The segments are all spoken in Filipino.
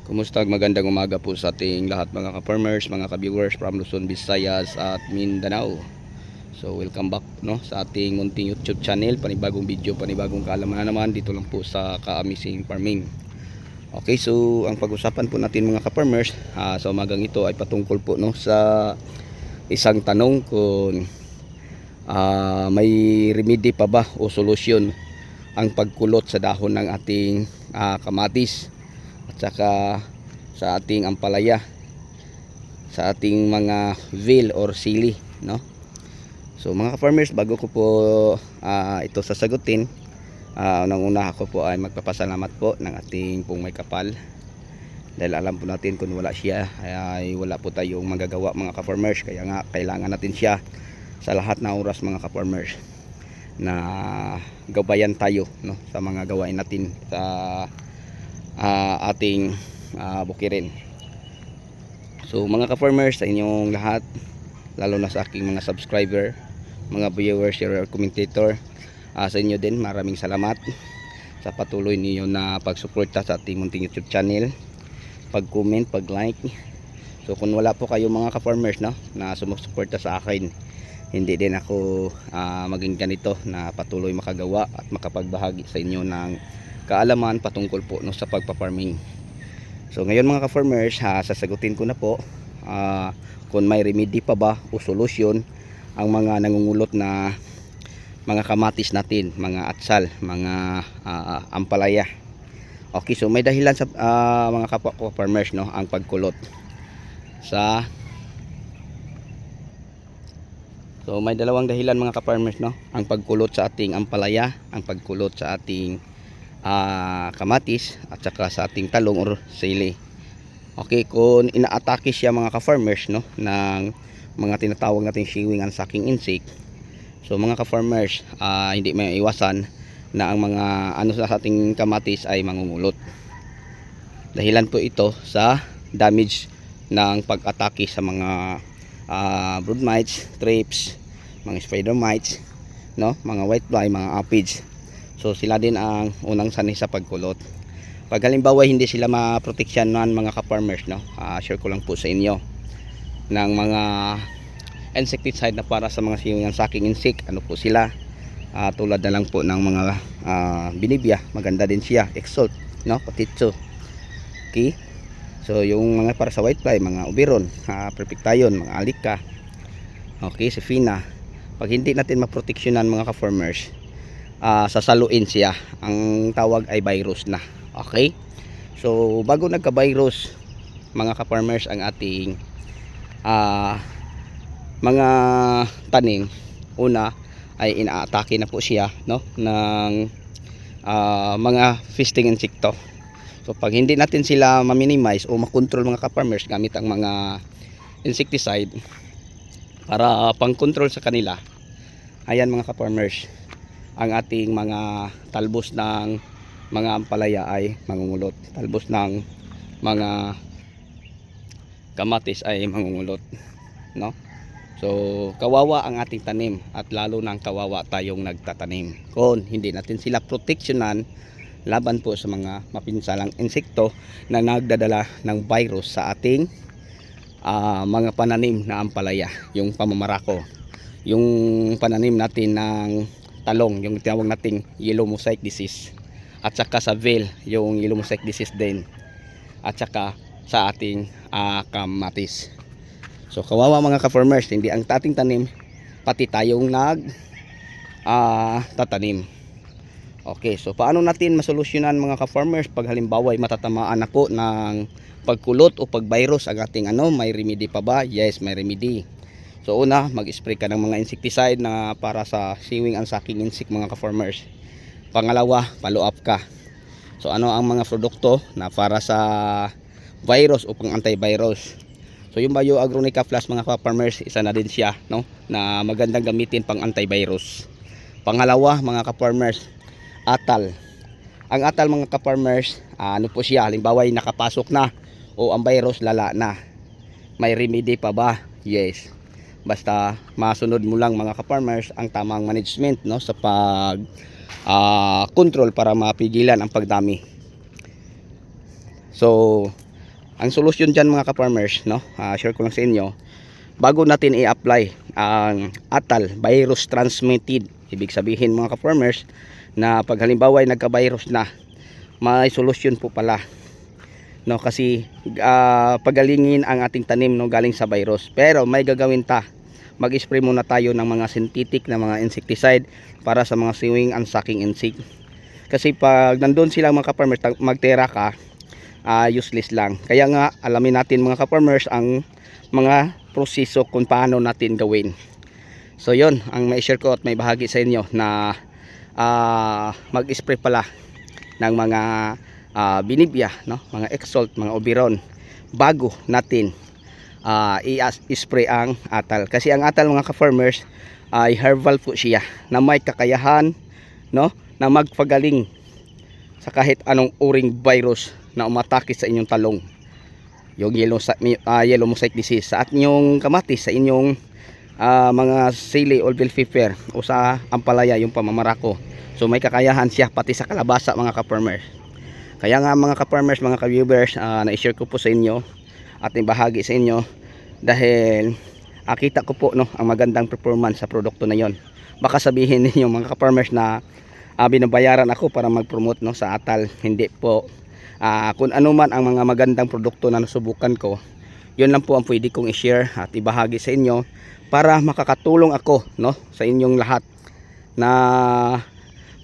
Kumusta? Magandang umaga po sa ating lahat mga ka-farmers, mga ka-viewers from Luzon, Visayas at Mindanao. So welcome back sa ating munting YouTube channel. Panibagong video, panibagong kaalaman na naman dito lang po sa Ka-Amazing Farming. Okay, so ang pag-usapan po natin mga ka-farmers sa umagang ito ay patungkol po sa isang tanong kung may remedy pa ba o solusyon ang pagkulot sa dahon ng ating kamatis at saka sa ating ampalaya, sa ating mga veal or sili, no? So mga ka-farmers, bago ko po ito sasagutin, unang-una ako po ay magpapasalamat po ng ating pong may kapal, dahil alam po natin kung wala siya ay wala po tayong magagawa mga ka-farmers. Kaya nga kailangan natin siya sa lahat ng oras mga ka-farmers, na gabayan tayo sa mga gawain natin sa ating bukirin. So mga ka-farmers, sa inyong lahat, lalo na sa aking mga subscriber, mga viewers, share, commentator, sa inyo din maraming salamat sa patuloy niyo na pagsuporta sa ating munting YouTube channel, pag-comment, pag-like. So kung wala po kayo mga ka-farmers na sumusuporta sa akin, hindi din ako maging ganito na patuloy makagawa at makapagbahagi sa inyo ng kaalaman patungkol po sa pagpa-farming. So ngayon mga ka-farmers, sasagutin ko na po kung may remedy pa ba o solusyon ang mga nangungulot na mga kamatis natin, mga atsal, mga ampalaya. Okay, so may dahilan sa mga ka-farmers ang pagkulot sa So may dalawang dahilan mga ka-farmers ang pagkulot sa ating ampalaya, ang pagkulot sa ating kamatis at saka sa ating talong or sili. Okay, kung inaatake siya mga ka-farmers ng mga tinatawag nating chewing and sucking insect, so mga ka-farmers, hindi may iwasan na ang mga sa ating kamatis ay mangungulot. Dahilan po ito sa damage ng pag-atake sa mga brood mites, thrips, mga spider mites, mga whitefly, mga aphids. So sila din ang unang sanhi sa pagkulot. Pag halimbawa hindi sila maproteksyonan mga ka-farmers, share ko lang po sa inyo ng mga insecticide na para sa mga chewing and sucking insect. Ano po sila? Tulad na lang po ng mga binibia, maganda din siya, exalt, patitso. Okay, so yung mga para sa whitefly, mga oberon, perfectayon, mga alika, okay, si fina. Pag hindi natin maproteksyonan mga ka-farmers, sasaluin siya. Ang tawag ay virus na. Okay, so bago nagka-virus mga ka-farmers ang ating mga tanim, una ay inaatake na po siya ng mga feasting insekto. So pag hindi natin sila ma-minimize o makontrol mga ka-farmers gamit ang mga insecticide para pang-control sa kanila, ayan mga ka-farmers, ang ating mga talbos ng mga ampalaya ay mangungulot, talbos ng mga kamatis ay mangungulot, So kawawa ang ating tanim, at lalo nang kawawa tayong nagtatanim kung hindi natin sila proteksyonan laban po sa mga mapinsalang insekto na nagdadala ng virus sa ating mga pananim na ampalaya, yung pamamarako, yung pananim natin ng talong, yung tinawag nating yellow mosaic disease, at saka sa veal, yung yellow mosaic disease din, at saka sa ating kamatis. So kawawa mga ka-farmers, hindi ang ating tanim, pati tayong tatanim. Okay, so paano natin masolusyonan mga ka-farmers pag halimbawa ay matatamaan na po ng pagkulot o pag-virus ang ating may remedy pa ba? Yes, may remedy. So una, mag-spray ka ng mga insecticide na para sa chewing and sucking insect mga ka-farmers. Pangalawa, follow up ka. So ano ang mga produkto na para sa virus o pang antivirus? So yung Bio Agronica Plus mga ka-farmers, isa na din siya na magandang gamitin pang antivirus. Pangalawa mga ka-farmers, atal. Ang atal mga ka-farmers, ano po siya, halimbawa ay nakapasok na o ang virus lala na, may remedy pa ba? Yes, basta masunod mo lang mga ka-farmers ang tamang management sa pag control para mapigilan ang pagdami. So Ang solusyon dyan mga ka-farmers, no? Share ko lang sa inyo, bago natin i-apply ang atal, virus transmitted, ibig sabihin mga ka-farmers, na pag halimbawa ay nagka-virus na, may solusyon po pala, no? Kasi pagalingin ang ating tanim, no, galing sa virus. Pero may gagawin ta, mag-spray muna tayo ng mga synthetic na mga insecticide para sa mga sewing and sucking insect. Kasi pag nandun silang mga ka-farmers, magtera ka, useless lang. Kaya nga alamin natin mga ka-farmers ang mga proseso kung paano natin gawin. So yun ang may share ko at may bahagi sa inyo na mag-spray pala ng mga binibya, no? Mga Exalt, mga Oberon bago natin i-spray ang atal. Kasi ang atal mga ka-farmers ay herbal po siya na may kakayahan, no, na magpagaling sa kahit anong uring virus na umatake sa inyong talong. Yung yellow mosaic disease sa inyong kamatis, sa inyong mga sili or bell pepper o sa ampalaya, yung pamamarako. So may kakayahan siya pati sa kalabasa mga ka-farmers. Kaya nga mga ka-farmers, mga ka-viewers, na-share ko po sa inyo at ibahagi sa inyo dahil kita ko po, no, ang magandang performance sa produkto na yon. Baka sabihin niyo mga ka-farmers na binabayaran ako para mag-promote, no, sa atal. Hindi po. Kung ano man ang mga magandang produkto na nasubukan ko, yun lang po ang pwede kong i-share at ibahagi sa inyo para makakatulong ako, no, sa inyong lahat na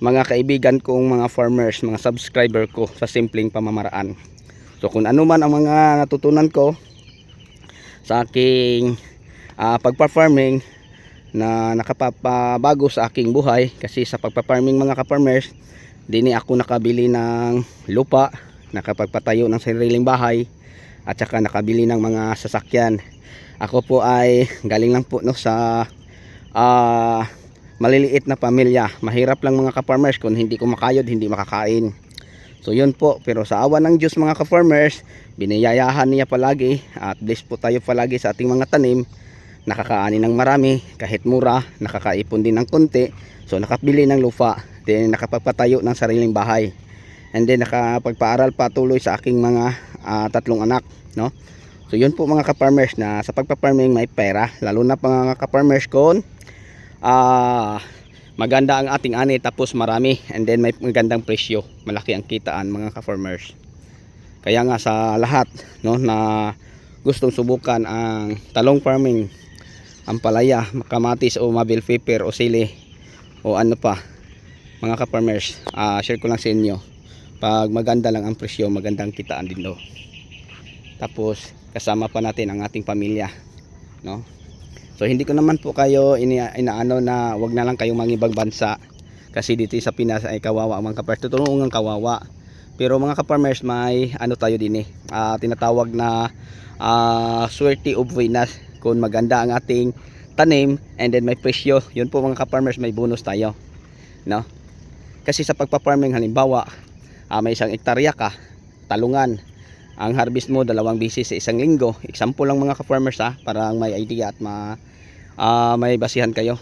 mga kaibigan kong mga farmers, mga subscriber ko sa simpleng pamamaraan. So kung ano man ang mga natutunan ko sa aking pagpa-farming na nakapabago sa aking buhay, kasi sa pagpa-farming mga ka-farmers, dini ako nakabili ng lupa, nakapagpatayo ng sariling bahay, at saka nakabili ng mga sasakyan. Ako po ay galing lang po, no, sa maliliit na pamilya. Mahirap lang mga ka-farmers, kung hindi ko makayod, hindi makakain. So yun po, pero sa awa ng Diyos mga ka-farmers, biniyayahan niya palagi at bless po tayo palagi sa ating mga tanim. Nakakaani ng marami, kahit mura, nakakaipon din ng konti. So nakabili ng lupa, then nakapagpatayo ng sariling bahay. And then nakapagpaaral patuloy sa aking mga 3 anak, no? So yun po mga ka-farmers, na sa pagpa-farming may pera, lalo na mga ka-farmers kung maganda ang ating ani tapos marami, and then may magandang presyo, malaki ang kitaan mga ka-farmers. Kaya nga sa lahat, no, na gustong subukan ang talong farming, ampalaya, kamatis o bell pepper o sili o ano pa mga ka-farmers, share ko lang sa inyo, pag maganda lang ang presyo, magandang kitaan din do. Tapos kasama pa natin ang ating pamilya, no? So hindi ko naman po kayo inaano na wag na lang kayong mangibang bansa, kasi dito sa Pinas ay kawawa ang mga ka-farmers, tutulungan ang kawawa. Pero mga ka-farmers, may ano tayo din tinatawag na swerte of Venus. Kung maganda ang ating tanim and then may presyo, yun po mga ka-farmers, may bonus tayo, no? Kasi sa pagpa-farming, halimbawa may 1 hektarya ka, talungan, ang harvest mo 2 beses sa isang linggo. Example lang mga ka-farmers, para may idea at may basihan kayo.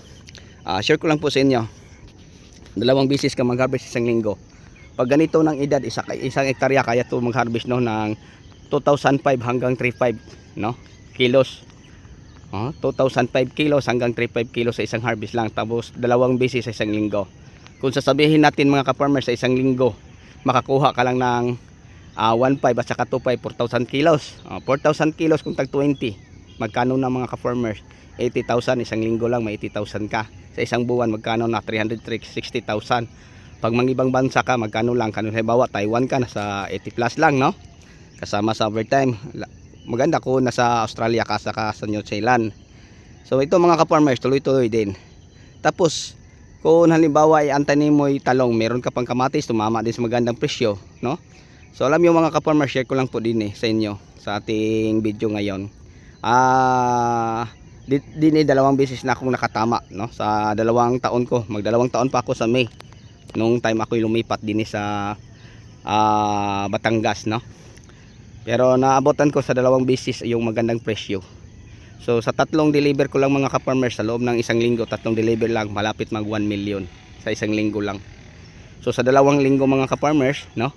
Share ko lang po sa inyo, 2 beses ka mag-harvest sa isang linggo. Pag ganito ng edad, 1 hektarya, kaya to mag-harvest, no, ng 2,500 hanggang 3,500, no, kilos. 2,500 kilos hanggang 3,500 kilos sa isang harvest lang, tapos 2 beses sa isang linggo. Kung sasabihin natin mga ka-farmers, sa isang linggo makakuha ka lang ng 1,500 at saka 2,500, 4,000 kilos. 4,000 kilos kung tag 20, magkano na mga ka-farmers? 80,000. Isang linggo lang may 80,000 ka. Sa isang buwan magkano na? 360,000. Pag mangibang bansa ka, magkano lang? Kano halimbawa Taiwan ka, nasa 80 plus lang, no? Kasama sa overtime. Maganda kung nasa Australia ka, saka sa New Zealand. So ito mga ka-farmers, tuloy-tuloy din. Tapos kung halimbawa ay antanim mo ay talong, meron ka pang kamatis, tumama din sa magandang presyo, no? So alam niyo mga ka-farmers, share ko lang po din sa inyo sa ating video ngayon. Din 2 beses na akong nakatama, no, sa 2 taon ko. Mag 2 taon pa ako sa May, nung time ako lumipat din sa Batangas, no. Pero naabotan ko sa 2 beses yung magandang presyo. So sa 3 deliver ko lang mga ka-farmers, sa loob ng isang linggo, 3 deliver lang, malapit mag 1 million sa isang linggo lang. So sa 2 linggo mga ka-farmers, no,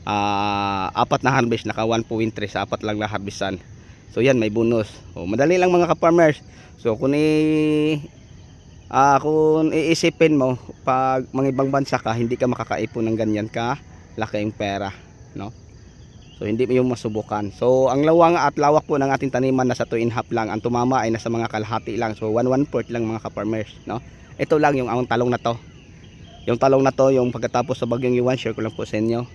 apat na harvest, naka 1.3 sa apat lang na harvestan. So yan, may bonus. Madali lang mga ka-farmers. So kung iisipin mo, pag mga ibang bansa ka, hindi ka makakaipon ng ganyan ka laking pera, no? So hindi mo yung masubukan. So ang lawang at lawak po ng ating taniman nasa 2.5 lang. Ang tumama ay nasa mga kalahati lang. So 1/4 lang mga ka-farmers, no? Ito lang yung ang talong na to. Yung talong na to, yung pagkatapos sa bagyong Yuan, share ko lang po sa inyo.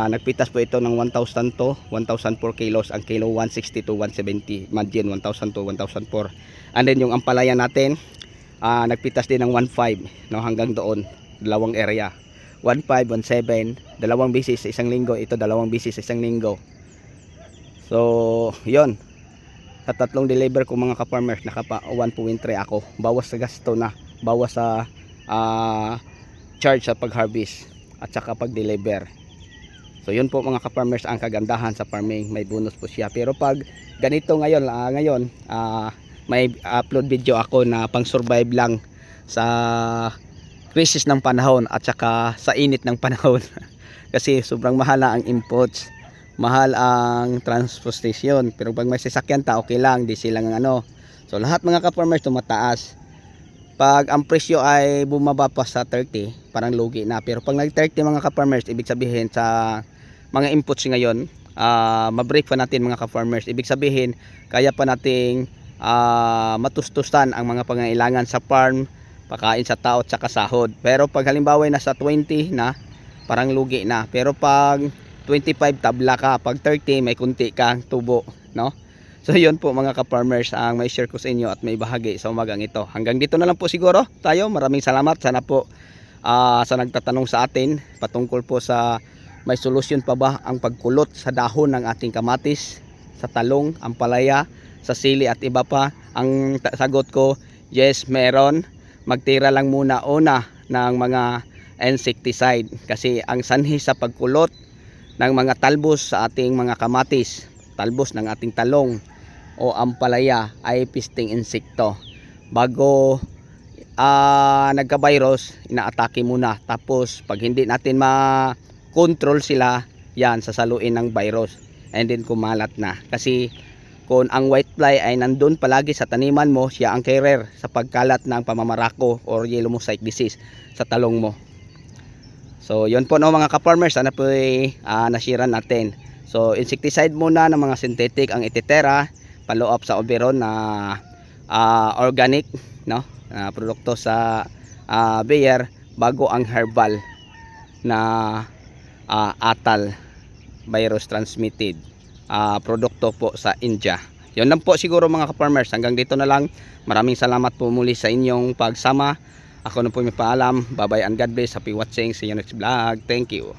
Nagpitas po ito ng 1,000 to 1,004 kilos. Ang kilo 160 to 170. Imagine 1,000 to 1,004. And then yung ampalaya natin, nagpitas din ng 1,500, no, hanggang doon, dalawang area. 1,500, 1,700, dalawang bisis sa isang linggo. Ito dalawang bisis sa isang linggo. So yon, sa tatlong deliver ko mga ka-farmers, nakapa 1.3 ako. Bawas sa gasto na, bawas sa charge sa pag-harvest at saka pag-deliver. So yun po mga ka-farmers ang kagandahan sa farming, may bonus po siya. Pero pag ganito ngayon, may upload video ako na pang survive lang sa crisis ng panahon at saka sa init ng panahon. Kasi sobrang mahal ang imports, mahal ang transportation. Pero pag may sasakyan ta, okay lang, di silang ano. So lahat mga ka-farmers tumataas. Pag ang presyo ay bumaba pa sa 30, parang lugi na. Pero pag nag-30 mga ka-farmers, ibig sabihin sa mga inputs ngayon, ma-break pa natin mga ka-farmers. Ibig sabihin, kaya pa nating matustusan ang mga pangailangan sa farm, pakain sa tao at saka sahod. Pero pag halimbawa nasa 20 na, parang lugi na. Pero pag 25 tabla ka, pag 30 may kunti kang tubo, no? So yun po mga ka-farmers ang may share ko sa inyo at may bahagi sa umagang ito. Hanggang dito na lang po siguro tayo. Maraming salamat. Sana po sa nagtatanong sa atin patungkol po sa may solusyon pa ba ang pagkulot sa dahon ng ating kamatis, sa talong, ampalaya, sa sili at iba pa. Ang sagot ko, yes, meron. Magtira lang muna una ng mga insecticide kasi ang sanhi sa pagkulot ng mga talbos sa ating mga kamatis, talbos ng ating talong o ampalaya ay pisting insekto. Bago nagka-virus, inaatake muna. Tapos pag hindi natin ma-control sila, yan, sasaluin ng virus and then kumalat na. Kasi kung ang whitefly ay nandun palagi sa taniman mo, siya ang carrier sa pagkalat ng pamamarako or yellow mosaic disease sa talong mo. So yun po no mga ka-farmers, sana po nasiran natin. So insecticide muna ng mga synthetic ang ititera, follow up sa Oberon na organic, no, produkto sa Bayer, bago ang herbal na atal virus transmitted produkto po sa India. Yun lang po siguro mga ka-farmers. Hanggang dito na lang. Maraming salamat po muli sa inyong pagsama. Ako na po may paalam. Bye bye and God bless. Happy watching. See you next vlog. Thank you.